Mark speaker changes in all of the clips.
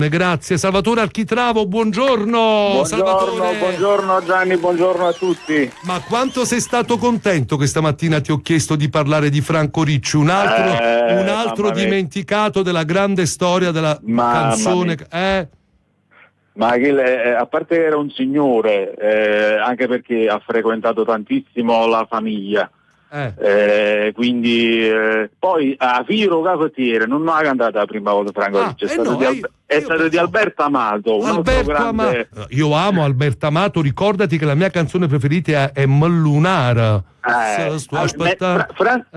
Speaker 1: Grazie. Salvatore Architravo, buongiorno.
Speaker 2: Buongiorno,
Speaker 1: Salvatore.
Speaker 2: buongiorno Gianni, buongiorno a tutti.
Speaker 1: Ma quanto sei stato contento che stamattina ti ho chiesto di parlare di Franco Ricci, un altro dimenticato della grande storia della canzone.
Speaker 2: Ma a parte che era un signore, anche perché ha frequentato tantissimo la famiglia. Quindi poi a Firo Cafetiere non ha cantato la prima volta Franco Ricci, è stato di Alberto Amato, grande...
Speaker 1: Io amo Alberto Amato, ricordati che la mia canzone preferita è Mallunara.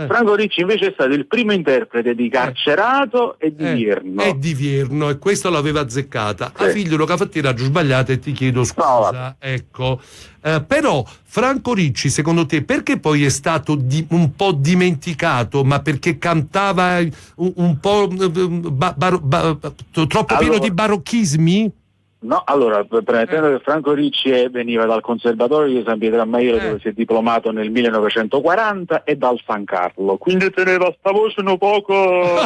Speaker 2: Franco Ricci invece è stato il primo interprete di Carcerato e di Vierno.
Speaker 1: E di Vierno, e questo l'aveva azzeccata. A figlio lo Cafetiere ha giù sbagliato e ti chiedo scusa.
Speaker 2: No,
Speaker 1: ecco. Però Franco Ricci, secondo te, perché poi è stato un po' dimenticato? Ma perché cantava un po' troppo pieno di barocchismi?
Speaker 2: No, allora, premettendo che Franco Ricci veniva dal Conservatorio di San Pietro a Maiero, dove si è diplomato nel 1940, e dal San Carlo, quindi teneva sta voce un poco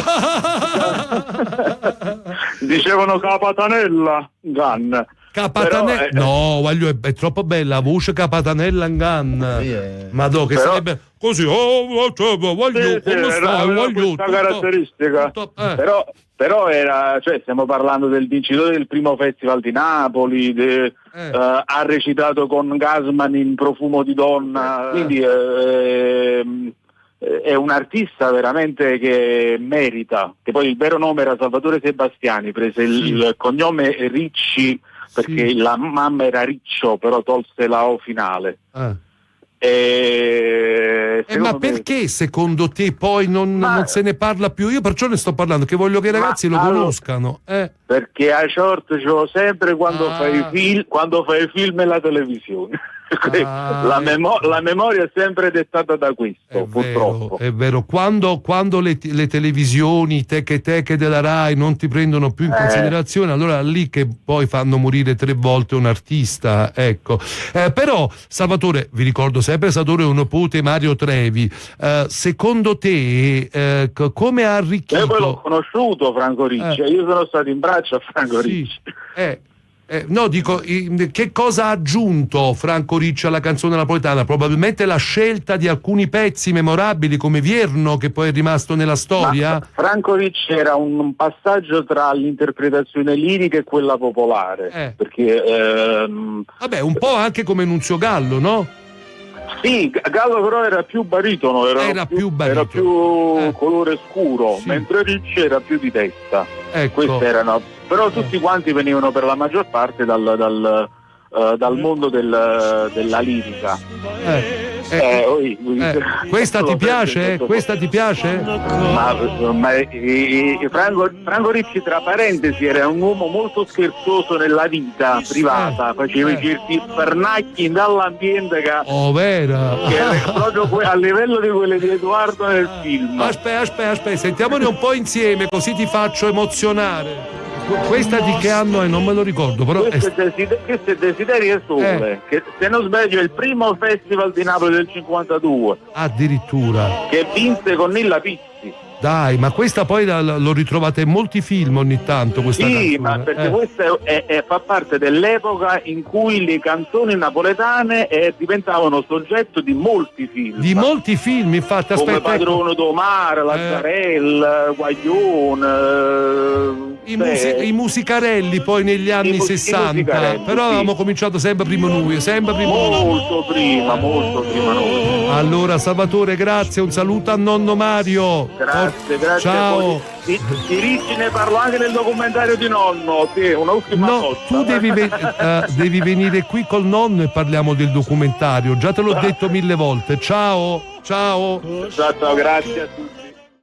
Speaker 2: dicevano Capatanella Gan.
Speaker 1: Capatanella, no, voglio, è troppo bella la voce Capatanella Gan. Ma do, che sarebbe così, voglio, come stai, voglio
Speaker 2: questa caratteristica. Però era, cioè, stiamo parlando del vincitore del primo festival di Napoli, ha recitato con Gassman in Profumo di donna, quindi è un artista veramente che merita, che poi il vero nome era Salvatore Sebastiani, prese il cognome Ricci perché la mamma era Riccio, però tolse la O finale.
Speaker 1: Ma perché secondo te poi non se ne parla più? Io perciò ne sto parlando, che voglio che i ragazzi lo conoscano.
Speaker 2: Perché a short c'ho sempre quando fai film e la televisione. La memoria è sempre dettata da questo, purtroppo.
Speaker 1: È vero, quando le televisioni teche della Rai non ti prendono più in considerazione, allora lì che poi fanno morire 3 volte un artista, ecco. Però Salvatore, vi ricordo sempre Salvatore è un nipote Mario Trevi, secondo te come ha arricchito?
Speaker 2: Io poi l'ho conosciuto Franco Ricci, io sono stato in braccio a Franco Ricci.
Speaker 1: No, dico, che cosa ha aggiunto Franco Ricci alla canzone napoletana? Probabilmente la scelta di alcuni pezzi memorabili come Vierno, che poi è rimasto nella storia.
Speaker 2: Ma Franco Ricci era un passaggio tra l'interpretazione lirica e quella popolare, perché
Speaker 1: vabbè, un po' anche come Nunzio Gallo, no?
Speaker 2: Sì, Gallo però era più baritono, era più colore scuro, mentre Ricci era più di testa. Queste erano. Però tutti quanti venivano per la maggior parte dal mondo della lirica.
Speaker 1: Questa ti piace? Questa ti piace?
Speaker 2: Franco Ricci, tra parentesi, era un uomo molto scherzoso nella vita privata, faceva i certi pernacchi dall'ambiente che
Speaker 1: vera.
Speaker 2: Proprio a livello di quelle di Edoardo nel film.
Speaker 1: Aspetta, sentiamone un po' insieme, così ti faccio emozionare. Questa di che anno è? Non me lo ricordo, però
Speaker 2: questo è Desiderio Sole, che se non sbaglio è il primo festival di Napoli del 52.
Speaker 1: Addirittura.
Speaker 2: Che vinse con Nilla Pizzi.
Speaker 1: Dai, ma questa poi l'ho ritrovata in molti film ogni tanto, questa canzone.
Speaker 2: Ma perché questa fa parte dell'epoca in cui le canzoni napoletane diventavano soggetto di molti film.
Speaker 1: Di molti film, infatti,
Speaker 2: come Padrone d'Omar, Lazzarella, Guaglione.
Speaker 1: I musicarelli poi negli anni 60, però avevamo cominciato sempre prima noi,
Speaker 2: molto prima noi.
Speaker 1: Allora Salvatore, grazie, un saluto a nonno Mario.
Speaker 2: Grazie.
Speaker 1: Ciao.
Speaker 2: Di Ricci ne parlo anche nel documentario di nonno. Un'ultima cosa.
Speaker 1: Tu devi venire qui col nonno e parliamo del documentario. Già te l'ho detto 1000 volte. Ciao.
Speaker 2: Ciao, grazie a tutti.